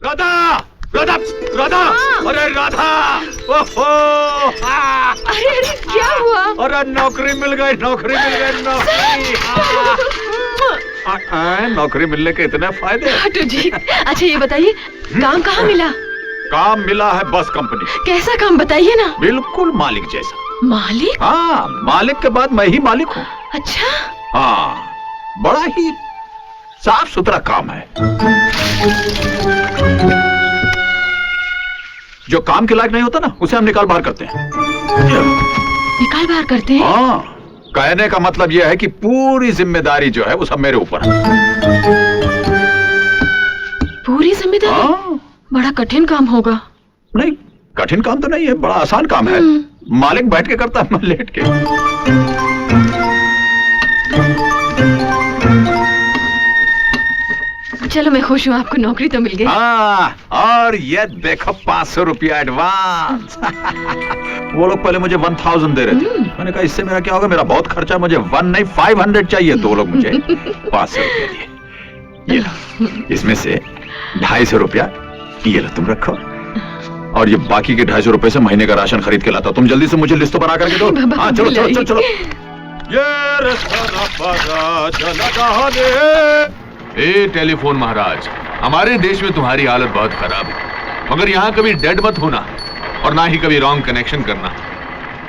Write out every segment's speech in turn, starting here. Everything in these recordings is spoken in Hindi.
राधा, राधा, राधा, अरे राधा, ओहो, अरे अरे क्या हुआ? अरे नौकरी मिल गई, नौकरी मिल गई, नौकरी। नौकरी मिलने के इतने फायदे। जी, अच्छा ये बताइए काम कहाँ मिला? काम मिला है बस कंपनी। कैसा काम बताइए ना। बिल्कुल मालिक जैसा। मालिक? हाँ, मालिक के बाद मैं ही मालिक हूँ। अच्छा। हाँ, बड़ा ही साफ सुथरा काम है। जो काम के लायक नहीं होता ना, उसे हम निकाल बाहर करते हैं। निकाल बाहर करते हैं? हाँ, कहने का मतलब यह है कि पूरी जिम्मेदारी जो है वो सब मेरे ऊपर है। पूरी जिम्मेदारी? हाँ। बड़ा कठिन काम होगा। नहीं, कठिन काम तो नहीं है, बड़ा आसान काम है। मालिक बैठ के करता है, मैं लेट के। चलो मैं खुश हूँ, आपको नौकरी तो मिल गई। हाँ, और ये देखो 500 रुपया एडवांस। वो लोग पहले मुझे 1000 दे रहे थे। मैंने कहा इससे मेरा क्या होगा, मेरा बहुत खर्चा, मुझे 1 नहीं 500 चाहिए। तो वो लोग मुझे 500 रुपया दिए। ये लो, इसमें से 250 रुपया ये लो तुम रखो, और ये बाकी के 250 रुपए से महीने का राशन खरीद के लाता। तुम जल्दी से मुझे लिस्ट बना करके दो। हाँ चलो चलो चलो चलो। ये ए टेलीफोन महाराज, हमारे देश में तुम्हारी हालत बहुत खराब है, मगर यहाँ कभी डेड मत होना और ना ही कभी रॉन्ग कनेक्शन करना।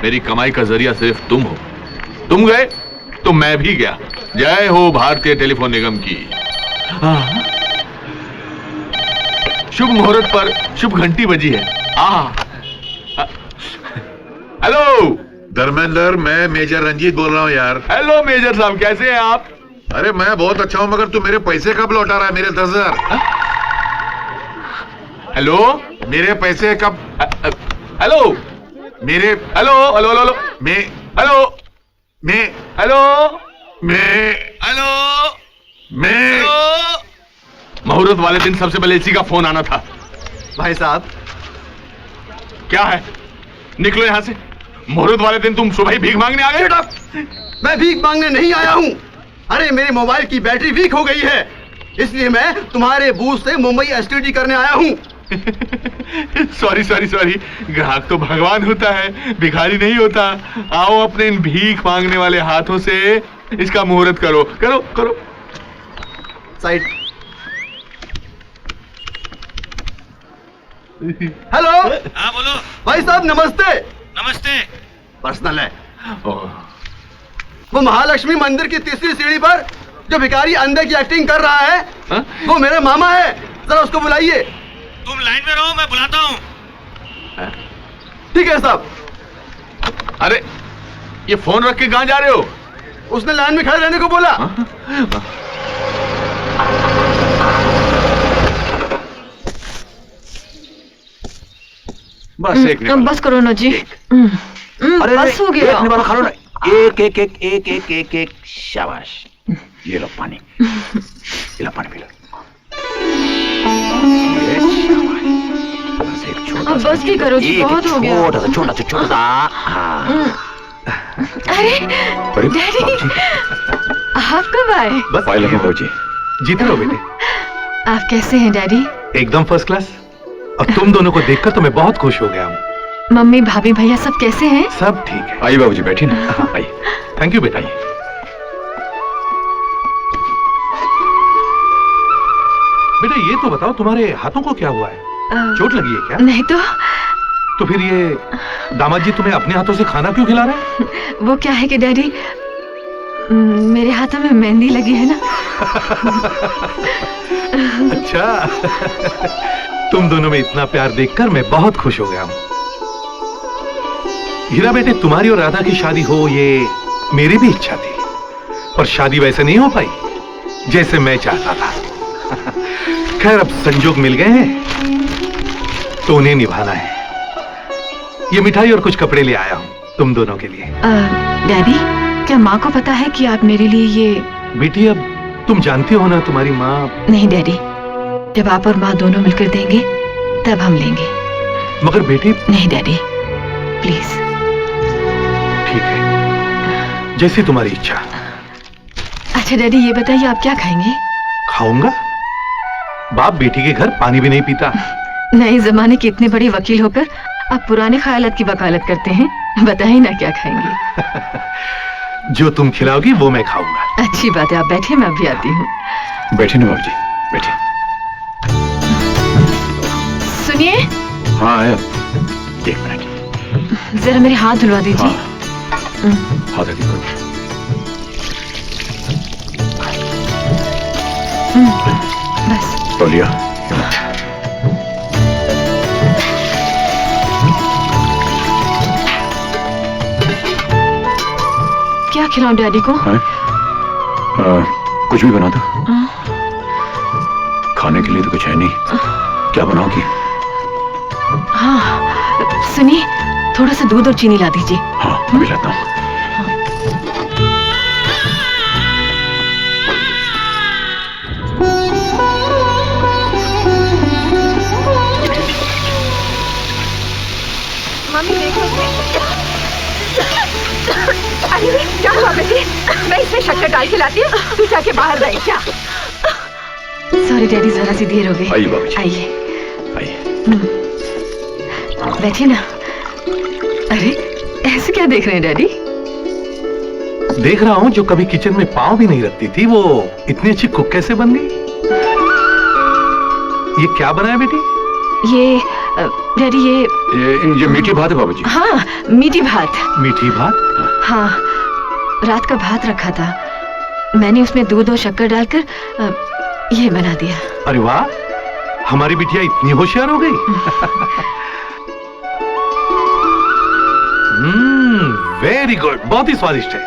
मेरी कमाई का जरिया सिर्फ तुम हो। तुम गए तो मैं भी गया। जय हो भारतीय टेलीफोन निगम की। शुभ मुहूर्त पर शुभ घंटी बजी है। हेलो धर्मेंद्र, मैं मेजर रंजीत बोल रहा हूँ यार। हेलो मेजर साहब, कैसे हैं आप? अरे मैं बहुत अच्छा हूँ, मगर तू मेरे पैसे कब लौटा रहा है? मेरे 10,000। हेलो, मेरे पैसे कब? हेलो मेरे हेलो हेलो हेलो मैं हेलो मैं हेलो मैं हेलो मैं मुहूर्त वाले दिन सबसे पहले इसी का फोन आना था। भाई साहब, क्या है? निकलो यहां से। मुहूर्त वाले दिन तुम सुबह ही भीख मांगने आ गए? मैं भीख मांगने नहीं आया हूँ। अरे मेरे मोबाइल की बैटरी वीक हो गई है, इसलिए मैं तुम्हारे बूथ से मुंबई एसटीडी करने आया हूँ। सॉरी सॉरी सॉरी, ग्राहक तो भगवान होता है, भिखारी नहीं होता। आओ अपने इन भीख मांगने वाले हाथों से इसका मुहूर्त करो करो करो। साइड। हेलो। हाँ बोलो। भाई साहब नमस्ते। नमस्ते। पर्सनल है। वो महालक्ष्मी मंदिर की तीसरी सीढ़ी पर जो भिखारी अंधे की एक्टिंग कर रहा है, वो मेरे मामा है। जरा उसको बुलाइए। तुम लाइन में रहो, मैं बुलाता हूँ। ठीक है साहब। अरे ये फोन रख के कहाँ जा रहे हो? उसने लाइन में खड़े रहने को बोला। बस एक बस करो ना जी। अरे बस हो गया। एक निवाला खा लो ना। एक एक एक एक एक एक एक शाबाश। ये लो पानी, ये लो पानी पी लो। ये शाबाश। बस एक छोटा सा, बस भी करो जी, बहुत हो गया। छोटा सा छोटा सा छोटा सा। अरे डैडी, आप कब आए? बस फाइल है बाबूजी। जीते रहो बेटे। आप कैसे हैं डैडी? एकदम फर्स्ट क्लास। और तुम दोनों को देखकर तो मैं बहुत खुश हो गया हूँ। मम्मी भाभी भैया सब कैसे हैं? सब ठीक है। आइए बाबूजी, बैठिए ना। आइए। थैंक यू बेटा। बेटा ये तो बताओ, तुम्हारे हाथों को क्या हुआ है? चोट लगी है क्या? नहीं तो फिर ये दामाद जी तुम्हें अपने हाथों से खाना क्यों खिला रहे हैं? वो क्या है कि डैडी, मेरे हाथों में मेहंदी लगी है ना। अच्छा। तुम दोनों में इतना प्यार देखकर मैं बहुत खुश हो गया हूँ। हीरा बेटे, तुम्हारी और राधा की शादी हो ये मेरी भी इच्छा थी, पर शादी वैसे नहीं हो पाई जैसे मैं चाहता था। खैर अब संजोग मिल गए हैं तो उन्हें निभाना है। ये मिठाई और कुछ कपड़े ले आया हूँ तुम दोनों के लिए। डैडी, क्या माँ को पता है कि आप मेरे लिए ये? बेटी अब तुम जानती हो ना, तुम्हारी माँ। नहीं डैडी, जब आप और माँ दोनों मिलकर देंगे तब हम लेंगे। मगर बेटी। नहीं डैडी, प्लीज। ठीक है, जैसी तुम्हारी इच्छा। अच्छा डैडी, ये बताइए आप क्या खाएंगे? खाऊंगा? बाप बेटी के घर पानी भी नहीं पीता। नए जमाने के इतने बड़े वकील होकर आप पुराने ख्यालात की वकालत करते हैं। बताइए ना क्या खाएंगे? जो तुम खिलाओगी वो मैं खाऊंगा। अच्छी बात है, आप बैठिए, मैं अभी आती हूँ। बैठिए ना बाबूजी, बैठिए। सुनिए। हाँ आया। एक मिनट, जरा मेरे हाथ धुलवा दीजिए। हाथ दीजिए। बस। तौलिया। क्या खिलाऊं डैडी को? कुछ भी बना दो। खाने के लिए तो कुछ है नहीं, क्या बनाओगी? हाँ सुनिए, थोड़ा सा दूध और चीनी ला दीजिए। हाँ अभी लाता हूँ। मम्मी देखो। अरे क्या हुआ बेटी? मैं इसमें शक्कर डाल के लाती हूँ, तू जाके बाहर बैठ जा। सॉरी डैडी, जरा सी देर हो गई। आइए बाबूजी। आइए आइए। बैठिए ना। अरे ऐसे क्या देख रहे हैं डैडी? देख रहा हूँ जो कभी किचन में पाँव भी नहीं रखती थी वो इतनी अच्छी कुक कैसे बन गई। ये क्या बनाया बेटी? ये डैडी ये मीठी भात है बाबूजी। हाँ मीठी भात। मीठी भात? हाँ रात का भात रखा था, मैंने उसमें दूध और शक्कर डालकर ये बना दिया। अरे वाह, हमारी बिटिया इतनी होशियार हो गई। वेरी गुड, बहुत ही स्वादिष्ट है।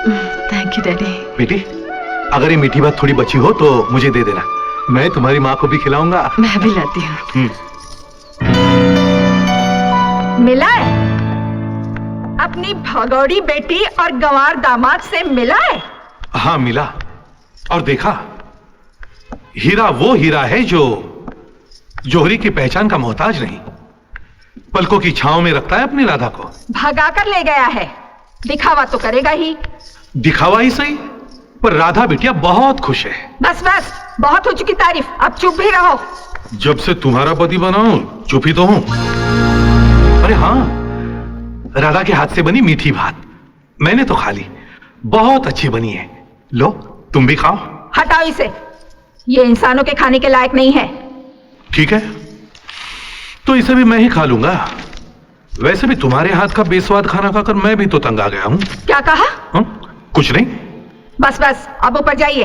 Thank you daddy. बेटी अगर ये मीठी भात थोड़ी बची हो तो मुझे दे देना, मैं तुम्हारी माँ को भी खिलाऊंगा। मैं भी लाती हूँ। मिला है? अपनी भगौड़ी बेटी और गंवार दामाद से मिला है? हाँ मिला, और देखा हीरा वो हीरा है जो जोहरी की पहचान का मोहताज नहीं, पलकों की छांव में रखता है अपनी राधा को। भगा कर ले गया है, दिखावा तो करेगा ही। दिखावा ही सही, पर राधा बिटिया बहुत खुश है। बस बस, बहुत हो चुकी तारीफ, अब चुप भी रहो। जब से तुम्हारा पति बना हूं चुप ही तो हूं। अरे हाँ, राधा के हाथ से बनी मीठी भात मैंने तो खा ली, बहुत अच्छी बनी है। लो तुम भी खाओ। हटाओ इसे, ये इंसानों के खाने के लायक नहीं है। ठीक है, तो इसे भी मैं ही खा लूंगा। वैसे भी तुम्हारे हाथ का बेस्वाद खाना खाकर मैं भी तो तंग आ गया हूं। क्या कहा? कुछ नहीं। बस बस, अब ऊपर जाइए।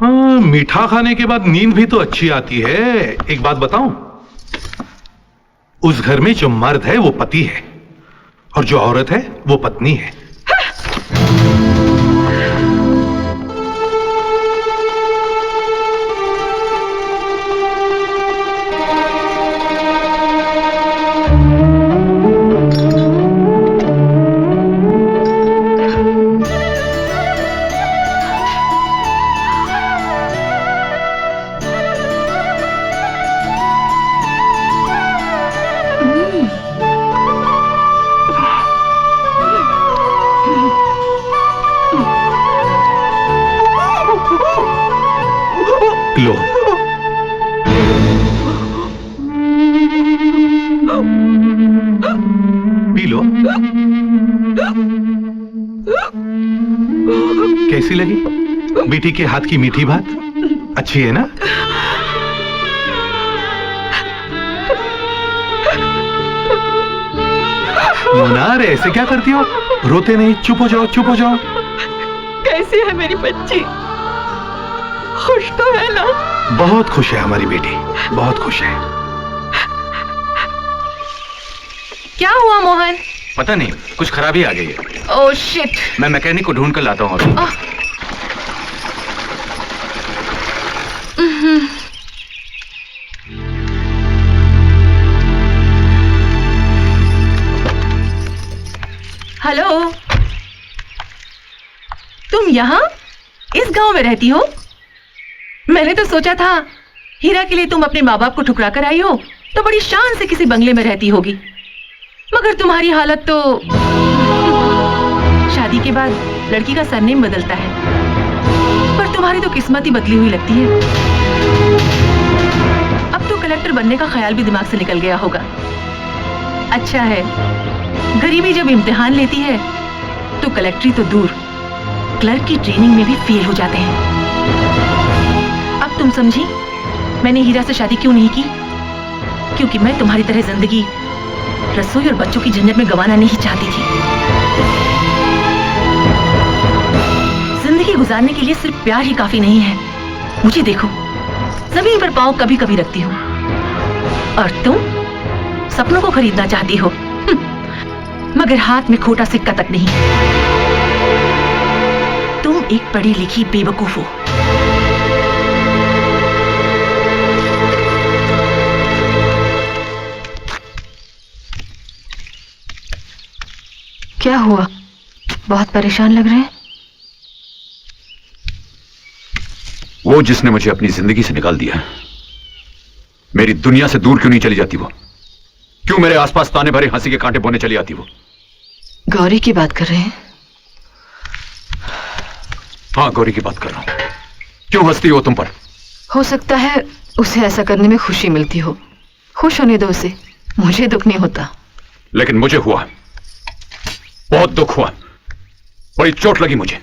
हाँ, मीठा खाने के बाद नींद भी तो अच्छी आती है। एक बात बताऊं, उस घर में जो मर्द है वो पति है और जो औरत है वो पत्नी है। लो, पी लो। कैसी लगी बेटी के हाथ की मीठी भात? अच्छी है ना? मुनार ऐसे क्या करती हो? रोते नहीं, चुप हो जाओ, चुप हो जाओ। कैसी है मेरी बच्ची? खुश तो है ना? बहुत खुश है हमारी बेटी, बहुत खुश है। क्या हुआ मोहन? पता नहीं, कुछ खराबी आ गई है। Oh shit. मैं मैकेनिक को ढूंढ कर लाता हूँ अभी। हेलो, तुम यहाँ इस गांव में रहती हो? मैंने तो सोचा था हीरा के लिए तुम अपने माँ बाप को ठुकरा कर आई हो तो बड़ी शान से किसी बंगले में रहती होगी, मगर तुम्हारी हालत तो शादी के बाद लड़की का सरनेम बदलता है, पर तुम्हारी तो किस्मत ही बदली हुई लगती है। अब कलेक्टर बनने का ख्याल भी दिमाग से निकल गया होगा। अच्छा है, गरीबी जब इम्तिहान लेती है तो कलेक्टरी तो दूर, क्लर्क की ट्रेनिंग में भी फेल हो जाते हैं। अब तुम समझी मैंने हीरा से शादी क्यों नहीं की? क्योंकि मैं तुम्हारी तरह जिंदगी रसोई और बच्चों की झंझट में गंवाना नहीं चाहती थी। जिंदगी गुजारने के लिए सिर्फ प्यार ही काफी नहीं है। मुझे देखो, जमीन पर पांव कभी कभी रखती हूँ, और तुम सपनों को खरीदना चाहती हो, मगर हाथ में खोटा सिक्का तक नहीं। तुम एक पढ़ी लिखी बेवकूफ हो। क्या हुआ? बहुत परेशान लग रहे हैं। वो जिसने मुझे अपनी जिंदगी से निकाल दिया, मेरी दुनिया से दूर क्यों नहीं चली जाती? वो क्यों मेरे आसपास ताने भरे हंसी के कांटे बोने चली आती? वो गौरी की बात कर रहे हैं? हाँ, गौरी की बात कर रहा हूं। क्यों हंसती हो तुम पर? हो सकता है उसे ऐसा करने में खुशी मिलती हो। खुश होने दो उसे, मुझे दुख नहीं होता। लेकिन मुझे हुआ, बहुत दुख हुआ, बड़ी चोट लगी मुझे।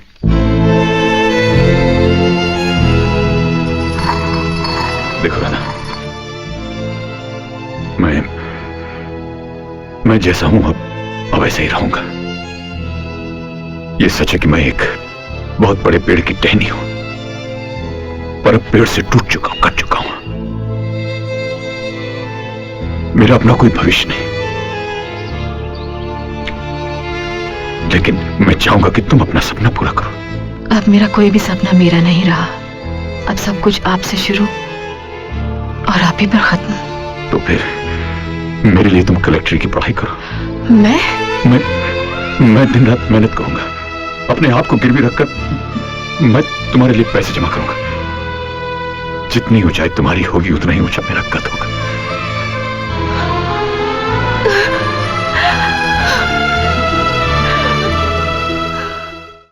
देखो राधा, मैं जैसा हूं अब ऐसे ही रहूंगा। ये सच है कि मैं एक बहुत बड़े पेड़ की टहनी हूं, पर अब पेड़ से टूट चुका हूं, कट चुका हूं। मेरा अपना कोई भविष्य नहीं, लेकिन मैं चाहूंगा कि तुम अपना सपना पूरा करो। अब मेरा कोई भी सपना मेरा नहीं रहा। अब सब कुछ आपसे शुरू और आप ही पर खत्म। तो फिर मेरे लिए तुम कलेक्टरी की पढ़ाई करो। मैं दिन रात मेहनत करूंगा, अपने आप को गिरवी रखकर मैं तुम्हारे लिए पैसे जमा करूंगा। जितनी ऊंचाई तुम्हारी होगी उतना ही ऊंचा मेरा कद होगा।